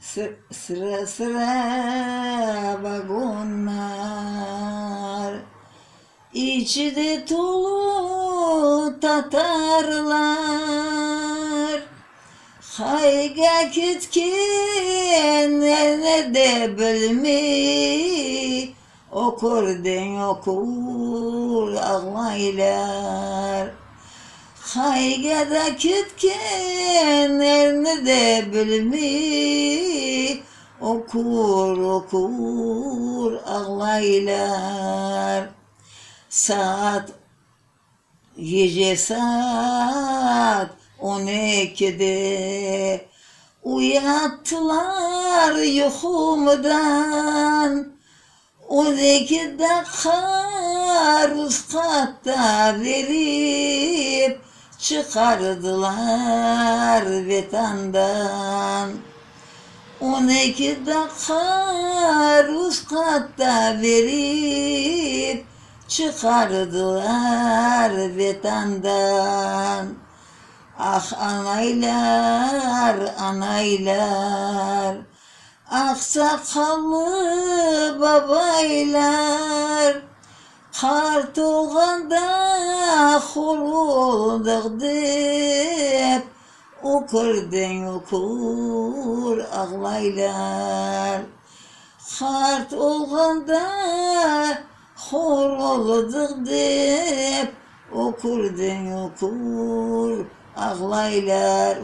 Sıra sıra vagonlar, içi dolu Tatarlar. Hayga ketken ne de bilmi, okur den okur ağlaylar. Hayga da ketken ne de bilmi, okur okur ağlaylar. Gece saat 12'de uyattılar yuhumdan. 12'de kar uskatta verip çıkardılar vetandan. 12'de kar uskatta verip çıkardılar vetandan. Ah anaylar, anaylar, aksakallı babaylar, kar tuğanda hor olduk deyip okurden okur ağlaylar. Kart olganda hor olduk deyip okurden okur ağlaylar.